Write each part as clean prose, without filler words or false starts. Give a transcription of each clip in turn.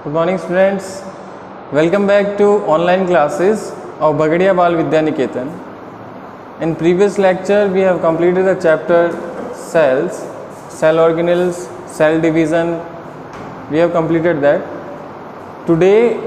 Good morning students, welcome back to online classes of Bagadia Bal Vidya Niketan. In previous lecture we have completed the chapter cells, cell organelles, cell division. We have completed that. Today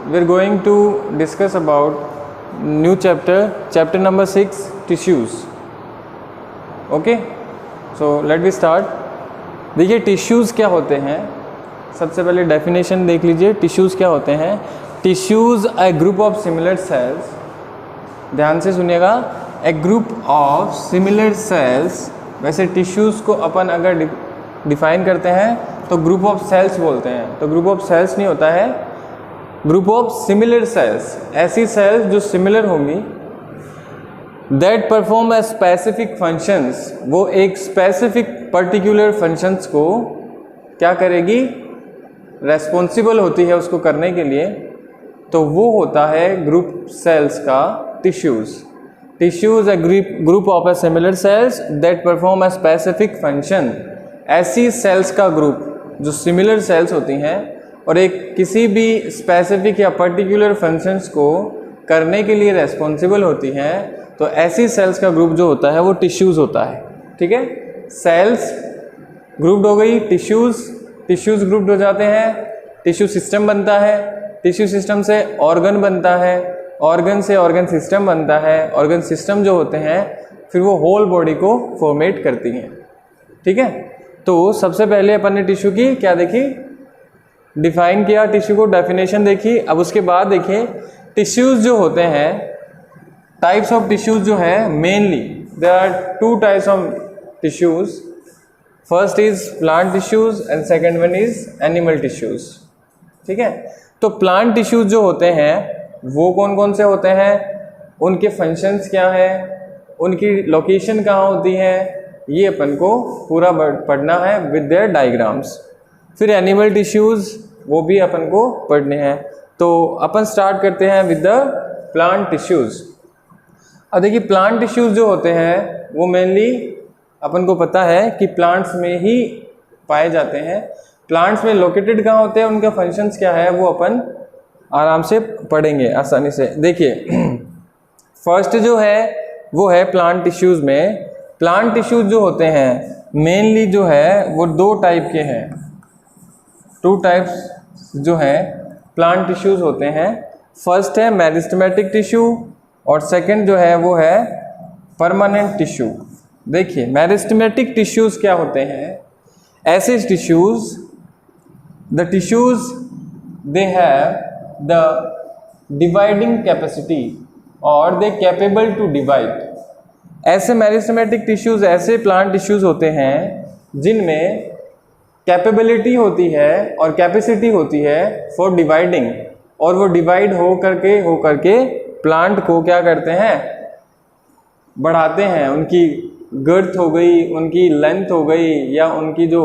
we are going to discuss about new chapter number 6, tissues. Okay, so let me start. देखिए tissues क्या होते हैं, सबसे पहले definition देख लीजिए. Tissues क्या होते हैं? Tissues a group of similar sales. ध्यान से सुनिएगा, ए ग्रुप ऑफ सिमिलर सेल्स. वैसे टिश्यूज़ को अपन अगर डिफाइन करते हैं तो ग्रुप ऑफ सेल्स बोलते हैं, तो ग्रुप ऑफ सेल्स नहीं होता है, ग्रुप ऑफ सिमिलर सेल्स. ऐसी सेल्स जो सिमिलर होंगी, that perform a specific functions. वो एक स्पेसिफिक पर्टिकुलर फंक्शंस को क्या करेगी, रेस्पॉन्सिबल होती है उसको करने के लिए, तो वो होता है ग्रुप सेल्स का tissues. Tissues a group of a similar sales that perform a specific function. ऐसी सेल्स का ग्रुप जो सिमिलर सेल्स होती हैं और एक किसी भी स्पेसिफिक या पर्टिकुलर फंक्शंस को करने के लिए रेस्पॉन्सिबल होती हैं, तो ऐसी सेल्स का ग्रुप जो होता है वो टिश्यूज़ होता है. ठीक है, सेल्स ग्रुप्ड हो गई, टिश्यूज़ ग्रुप्ड हो जाते हैं, टिश्यू सिस्टम बनता है, टिश्यू सिस्टम से ऑर्गन बनता है, ऑर्गन से ऑर्गन सिस्टम बनता है, ऑर्गन सिस्टम जो होते हैं फिर वो होल बॉडी को फॉर्मेट करती हैं. ठीक है, तो सबसे पहले अपन ने टिश्यू की क्या देखी, डिफाइन किया टिश्यू को, डेफिनेशन देखी. अब उसके बाद देखिए टिश्यूज़ जो होते हैं, टाइप्स ऑफ टिश्यूज़ जो है, mainly there are two types of tissues. First is plant tissues and second one is animal tissues. ठीक है, तो प्लांट टिश्यूज़ जो होते हैं वो कौन कौन से होते हैं, उनके फंक्शंस क्या हैं, उनकी लोकेशन कहाँ होती है, ये अपन को पूरा पढ़ना है विद देयर डायग्राम्स. फिर एनिमल टिश्यूज़ वो भी अपन को पढ़ने हैं. तो अपन स्टार्ट करते हैं विद द प्लांट टिश्यूज़. अब देखिए प्लांट टिश्यूज़ जो होते हैं वो मेनली अपन को पता है कि प्लांट्स में ही पाए जाते हैं. प्लांट्स में लोकेटेड कहाँ होते हैं, उनका फंक्शंस क्या है, वो अपन आराम से पढ़ेंगे आसानी से. देखिए फर्स्ट जो है वो है प्लांट टिश्यूज़ में. प्लांट टिश्यूज़ जो होते हैं मेनली जो है वो दो टाइप के हैं, टू टाइप्स जो है प्लांट टिश्यूज़ होते हैं. फर्स्ट है मेरिस्टेमेटिक टिश्यू और सेकंड जो है वो है परमानेंट टिश्यू. देखिए मेरिस्टेमेटिक टिश्यूज़ क्या होते हैं, ऐसे tissues, the tissues they have the dividing capacity और दे कैपेबल टू डिवाइड. ऐसे मेरिस्टेमेटिक टिश्यूज़ ऐसे प्लांट टिश्यूज़ होते हैं जिनमें कैपेबिलिटी होती है और कैपेसिटी होती है फॉर डिवाइडिंग, और वो डिवाइड हो करके प्लांट को क्या करते हैं, बढ़ाते हैं. उनकी गर्थ हो गई, उनकी लेंथ हो गई, या उनकी जो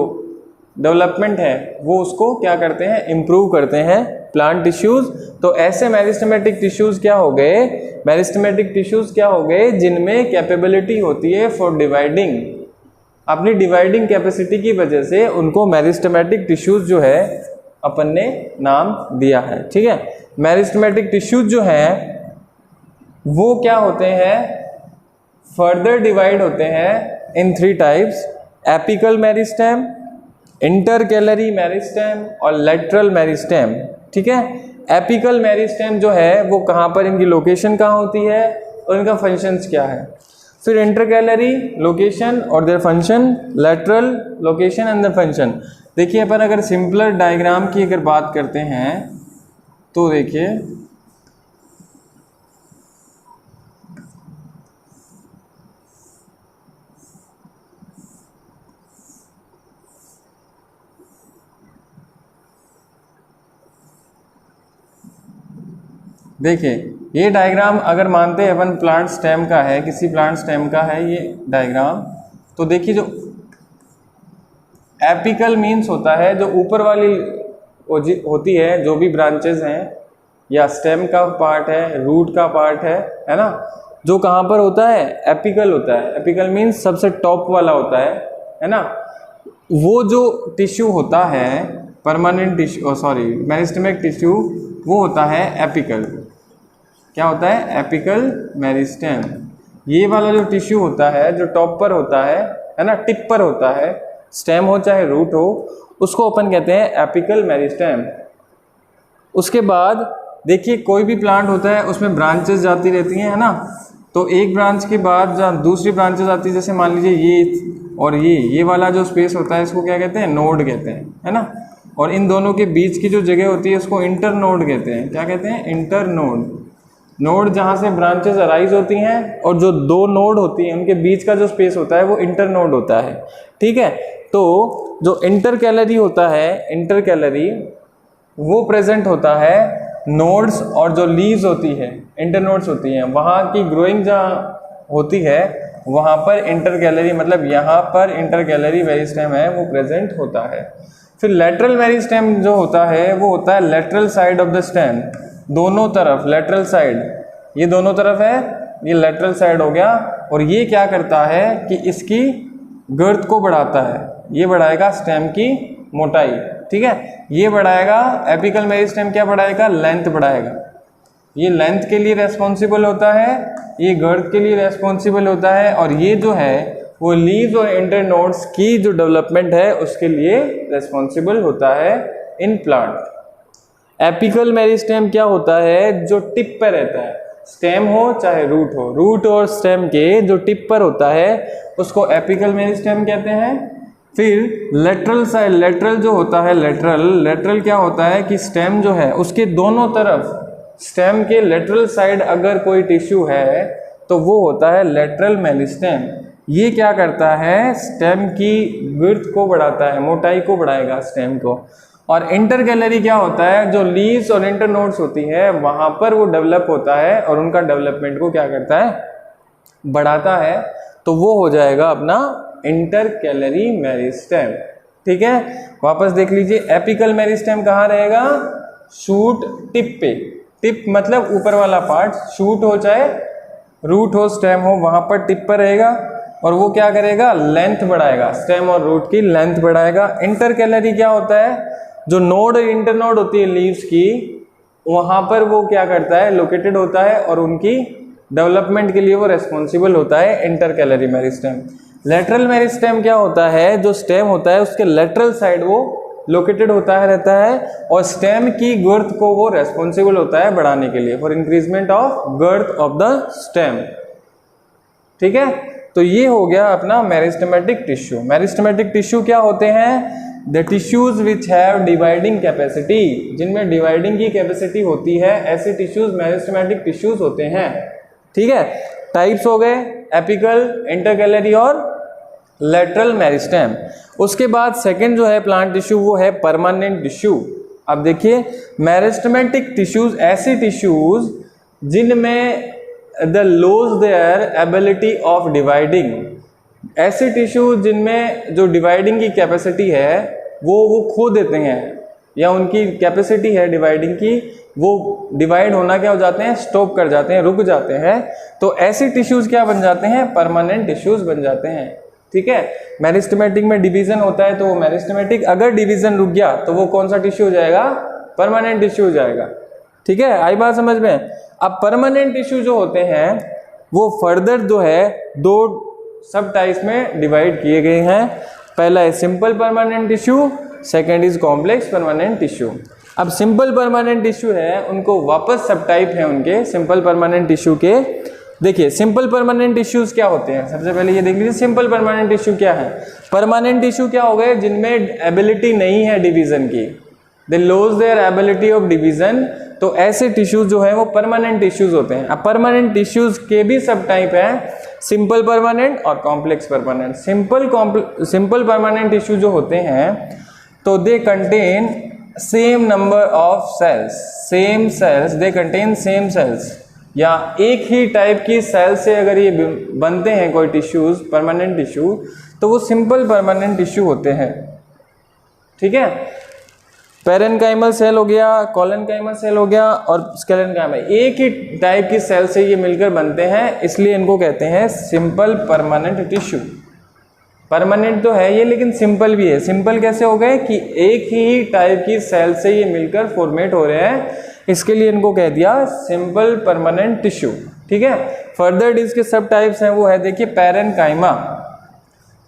डेवलपमेंट है वो उसको क्या करते हैं, इम्प्रूव करते हैं प्लांट टिश्यूज़. तो ऐसे मेरिस्टेमेटिक टिश्यूज़ क्या हो गए, मेरिस्टेमेटिक टिश्यूज़ क्या हो गए जिनमें कैपेबिलिटी होती है फॉर डिवाइडिंग. अपनी डिवाइडिंग कैपेसिटी की वजह से उनको मेरिस्टेमेटिक टिश्यूज़ जो है अपन ने नाम दिया है. ठीक है, मेरिस्टेमेटिक टिश्यूज़ जो हैं वो क्या होते हैं, फर्दर डिवाइड होते हैं in three types: apical meristem, intercalary meristem और लेटरल मेरिस्टेम. ठीक है, एपिकल मेरिस्टेम जो है वो कहाँ पर, इनकी लोकेशन कहाँ होती है और इनका फंक्शंस क्या है. फिर इंटरकैलरी लोकेशन और their function, lateral location and the function. देखिए अपन अगर सिंपलर डायग्राम की अगर बात करते हैं तो देखिए देखिए ये डायग्राम अगर मानते हैं अपन प्लांट स्टेम का है, किसी प्लांट स्टेम का है ये डायग्राम, तो देखिए जो एपिकल मीन्स होता है जो ऊपर वाली होती है, जो भी ब्रांचेस हैं या स्टेम का पार्ट है, रूट का पार्ट है ना, जो कहाँ पर होता है, एपिकल होता है. एपिकल मीन्स सबसे टॉप वाला होता है ना. वो जो टिश्यू होता है परमानेंट टिश्यू, सॉरी मेरिस्टेमिक टिश्यू वो होता है एपिकल। क्या होता है? Apical meristem. ये वाला जो टिश्यू होता है जो टॉप पर होता है ना, टिप पर होता है, स्टेम हो चाहे रूट हो, उसको अपन कहते हैं एपिकल मेरिस्टेम। उसके बाद देखिए कोई भी प्लांट होता है उसमें ब्रांचेस जाती रहती हैं, है ना, तो एक ब्रांच के बाद जहाँ दूसरी ब्रांचेस आती है, जैसे मान लीजिए ये और ये वाला जो स्पेस होता है इसको क्या कहते हैं? नोड कहते हैं, है ना। और इन दोनों के बीच की जो जगह होती है उसको इंटर नोड कहते हैं। क्या कहते हैं? Inter node. नोड जहाँ से ब्रांचेस अराइज होती हैं और जो दो नोड होती हैं उनके बीच का जो स्पेस होता है वो इंटर नोड होता है, ठीक है। तो जो इंटर कैलरी होता है, इंटर कैलरी वो प्रेजेंट होता है नोड्स, और जो लीव्स होती है इंटर नोड्स होती हैं, वहाँ की ग्रोइंग जहाँ होती है वहाँ पर इंटर कैलरी, मतलब यहाँ पर इंटर कैलरी मेरिस्टेम है वो प्रेजेंट होता है। फिर लेटरल मेरिस्टेम जो होता है वो होता है lateral side of the stem, दोनों तरफ लेटरल साइड, ये दोनों तरफ है, ये लेटरल साइड हो गया। और ये क्या करता है कि इसकी गर्थ को बढ़ाता है, ये बढ़ाएगा स्टेम की मोटाई, ठीक है, ये बढ़ाएगा। एपिकल मेरिस्टेम क्या बढ़ाएगा? लेंथ बढ़ाएगा। ये लेंथ के लिए रेस्पॉन्सिबल होता है, ये गर्थ के लिए रेस्पॉन्सिबल होता है, और ये जो है वो लीव्स और इंटरनोड्स की जो डेवलपमेंट है उसके लिए रेस्पॉन्सिबल होता है इन प्लांट। एपिकल मेरिस्टेम क्या होता है? जो टिप पर रहता है, स्टेम हो चाहे रूट हो, रूट और स्टेम के जो टिप पर होता है उसको एपिकल मेरिस्टेम कहते हैं। फिर लेटरल साइड, लेटरल जो होता है, लेटरल क्या होता है कि स्टेम जो है उसके दोनों तरफ, स्टेम के लेटरल साइड अगर कोई टिश्यू है तो वो होता है लेटरल मेरिस्टेम। ये क्या करता है? स्टेम की विड्थ को बढ़ाता है, मोटाई को बढ़ाएगा स्टेम को। और इंटर कैलरी क्या होता है? जो लीव्स और इंटर नोड्स होती है वहाँ पर वो डेवलप होता है और उनका डेवलपमेंट को क्या करता है? बढ़ाता है। तो वो हो जाएगा अपना इंटर कैलरी मेरिस्टेम, ठीक है। वापस देख लीजिए, एपिकल मेरिस्टेम कहाँ रहेगा? शूट टिप पे, टिप मतलब ऊपर वाला पार्ट, शूट हो चाहे रूट हो, स्टेम हो, वहाँ पर टिप पर रहेगा और वो क्या करेगा? लेंथ बढ़ाएगा, स्टेम और रूट की लेंथ बढ़ाएगा। इंटर कैलरी क्या होता है? जो नोड और इंटर नोड होती है लीव्स की, वहाँ पर वो क्या करता है? लोकेटेड होता है और उनकी डेवलपमेंट के लिए वो रेस्पॉन्सिबल होता है inter calorie meristem. Lateral meristem क्या होता है? जो स्टेम होता है उसके लेटरल साइड वो लोकेटेड होता है, रहता है, और स्टेम की गर्थ को वो रेस्पॉन्सिबल होता है बढ़ाने के लिए, for increment of girth of the stem, ठीक है। तो ये हो गया अपना मेरिस्टेमेटिक टिश्यू। मेरिस्टेमेटिक टिश्यू क्या होते हैं? The tissues which have dividing capacity, जिनमें डिवाइडिंग की कैपेसिटी होती है, ऐसे टिश्यूज मेरिस्टेमेटिक टिश्यूज होते हैं, ठीक है। टाइप्स हो गए एपिकल, इंटरकैलरी और लेटरल मेरिस्टेम। उसके बाद सेकंड जो है प्लांट टिश्यू वो है परमानेंट टिश्यू। अब देखिए, मेरिस्टेमेटिक टिश्यूज ऐसे टिश्यूज जिनमें the lose their ability of dividing, ऐसे टिश्यू जिनमें जो डिवाइडिंग की कैपेसिटी है वो खो देते हैं, या उनकी कैपेसिटी है डिवाइडिंग की, वो डिवाइड होना क्या हो जाते हैं? स्टॉप कर जाते हैं, रुक जाते हैं। तो ऐसे टिश्यूज क्या बन जाते हैं? परमानेंट टिश्यूज बन जाते हैं, ठीक है। मेरिस्टेमेटिक में डिवीजन होता है, तो वो मेरिस्टेमेटिक, अगर डिवीजन रुक गया तो वो कौन सा टिश्यू हो जाएगा? परमानेंट टिश्यू हो जाएगा, ठीक है। आई बात समझ में? अब परमानेंट टिश्यू जो होते हैं वो फर्दर जो है दो सब टाइप्स में डिवाइड किए गए हैं। पहला है simple permanent tissue, second is complex permanent tissue. अब सिंपल परमानेंट टिश्यू है, उनको वापस सब टाइप है उनके सिंपल परमानेंट टिश्यू के। देखिए सिंपल परमानेंट टिश्यूज क्या होते हैं? सबसे पहले ये देख लीजिए सिंपल परमानेंट टिश्यू क्या है। परमानेंट टिश्यू क्या हो गए? जिनमें एबिलिटी नहीं है डिवीजन की, they lose their ability of division. तो ऐसे टिश्यूज जो है वो परमानेंट टिश्यूज होते हैं। अब परमानेंट टिश्यूज के भी सब टाइप है, सिंपल परमानेंट और complex permanent. Simple permanent tissue जो होते हैं तो they contain same number of cells, same cells, they contain same cells, या एक ही टाइप की सेल से अगर ये बनते हैं कोई टिश्यूज परमानेंट टिश्यू तो वो सिंपल परमानेंट टिश्यू होते हैं, ठीक है। पेरेन्काइमल सेल हो गया, कॉलेनकाइमल सेल हो गया और स्केलेनकाइमल, एक ही टाइप की सेल से ये मिलकर बनते हैं, इसलिए इनको कहते हैं सिंपल परमानेंट टिश्यू, परमानेंट तो है ये, लेकिन सिंपल भी है। सिंपल कैसे हो गए कि एक ही टाइप की सेल से ये मिलकर फॉर्मेट हो रहे हैं, इसके लिए इनको कह दिया सिंपल परमानेंट टिश्यू। ठीक है। फर्दर इसके सब टाइप्स हैं, वो है देखिए parenchyma.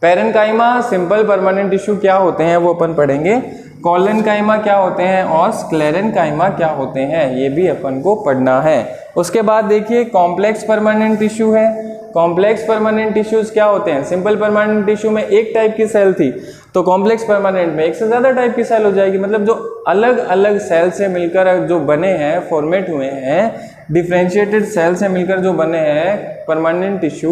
Parenchyma simple permanent tissue क्या होते हैं वो अपन पढ़ेंगे। कॉलेनकाइमा क्या होते हैं और स्क्लेरेनकाइमा क्या होते हैं, ये भी अपन को पढ़ना है। उसके बाद देखिए कॉम्प्लेक्स परमानेंट टिश्यू है। कॉम्प्लेक्स परमानेंट टिश्यूज क्या होते हैं? सिंपल परमानेंट टिश्यू में एक टाइप की सेल थी, तो कॉम्प्लेक्स परमानेंट में एक से ज़्यादा टाइप की सेल हो जाएगी। मतलब जो अलग अलग सेल से मिलकर जो बने हैं, फॉर्मेट हुए हैं, डिफ्रेंशिएटेड सेल से मिलकर जो बने हैं परमानेंट टिश्यू,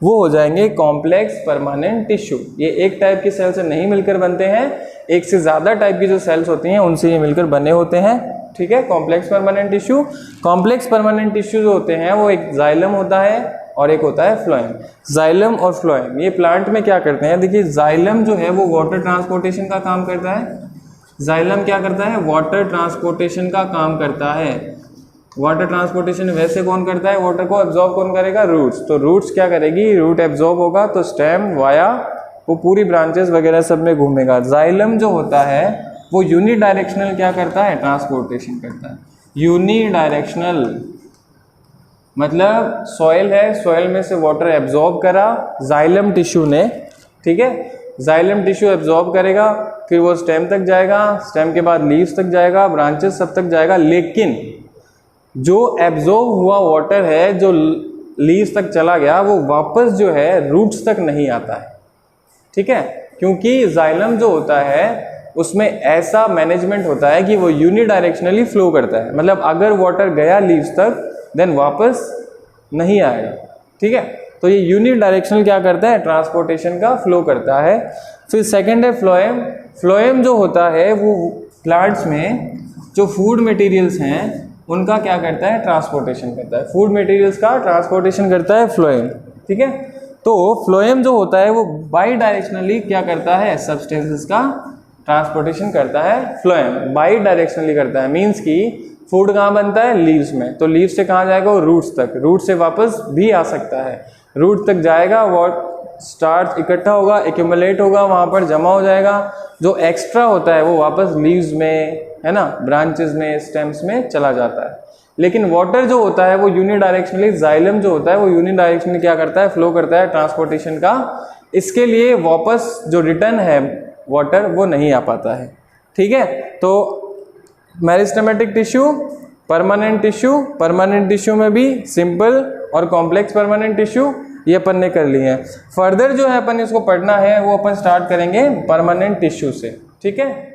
वो हो जाएंगे कॉम्प्लेक्स परमानेंट टिश्यू। ये एक टाइप की सेल से नहीं मिलकर बनते हैं, एक से ज़्यादा टाइप की जो सेल्स होती हैं उनसे ये मिलकर बने होते हैं। ठीक है, complex permanent tissue. Complex permanent tissue जो होते हैं वो एक जाइलम होता है और एक होता है फ्लोएम। जाइलम और फ्लोएम ये प्लांट में क्या करते हैं? देखिए जाइलम जो है वो वाटर ट्रांसपोर्टेशन का काम करता है। जाइलम क्या करता है? वाटर ट्रांसपोर्टेशन का काम करता है। वाटर ट्रांसपोर्टेशन वैसे कौन करता है? वाटर को एब्जॉर्ब कौन करेगा? रूट्स। तो रूट्स क्या करेगी? रूट एब्जॉर्ब होगा तो स्टेम वाया वो पूरी ब्रांचेस वगैरह सब में घूमेगा। जाइलम जो होता है वो यूनिडायरेक्शनल क्या करता है? ट्रांसपोर्टेशन करता है। यूनिडायरेक्शनल मतलब सॉइल है, सॉइल में से वाटर एब्जॉर्ब करा जाइलम टिश्यू ने। ठीक है, जाइलम टिश्यू एब्जॉर्ब करेगा, फिर वो स्टेम तक जाएगा, स्टेम के बाद लीव्स तक जाएगा, ब्रांचेस सब तक जाएगा। लेकिन जो एब्जॉर्ब हुआ वाटर है जो लीव्स तक चला गया वो वापस जो है रूट्स तक नहीं आता है। ठीक है, क्योंकि जाइलम जो होता है उसमें ऐसा मैनेजमेंट होता है कि वो यूनिडायरेक्शनली फ्लो करता है। मतलब अगर वाटर गया लीव्स तक देन वापस नहीं आएगा। ठीक है, तो ये यूनिडायरेक्शनल क्या करता है? ट्रांसपोर्टेशन का फ्लो करता है। फिर सेकंड है फ्लोएम। फ्लोएम जो होता है वो प्लांट्स में जो फूड मटेरियल्स हैं उनका क्या करता है? ट्रांसपोर्टेशन करता है। फूड मटेरियल्स का ट्रांसपोर्टेशन करता है फ्लोएम। ठीक है, तो फ्लोएम जो होता है वो बाई डायरेक्शनली क्या करता है? सब्सटेंसेस का ट्रांसपोर्टेशन करता है। फ्लोएम बाई डायरेक्शनली करता है, मीन्स कि फूड कहाँ बनता है? लीव्स में। तो लीव्स से कहाँ जाएगा? वो रूट्स तक। रूट से वापस भी आ सकता है, रूट तक जाएगा, वो स्टार्च इकट्ठा होगा, एक्यूमुलेट होगा, वहाँ पर जमा हो जाएगा। जो एक्स्ट्रा होता है वो वापस लीव्स में, है ना, ब्रांचेस में, स्टेम्स में चला जाता है। लेकिन वाटर जो होता है वो यूनिडायरेक्शनली, जाइलम जो होता है वो यूनिडायरेक्शनली क्या करता है? फ्लो करता है ट्रांसपोर्टेशन का। इसके लिए वापस जो रिटर्न है वाटर वो नहीं आ पाता है। ठीक है, तो meristematic tissue, permanent tissue, permanent tissue में भी सिंपल और कॉम्प्लेक्स परमानेंट टिश्यू ये अपन ने कर लिए हैं। फर्दर जो है अपन इसको पढ़ना है वो अपन स्टार्ट करेंगे परमानेंट टिश्यू से। ठीक है।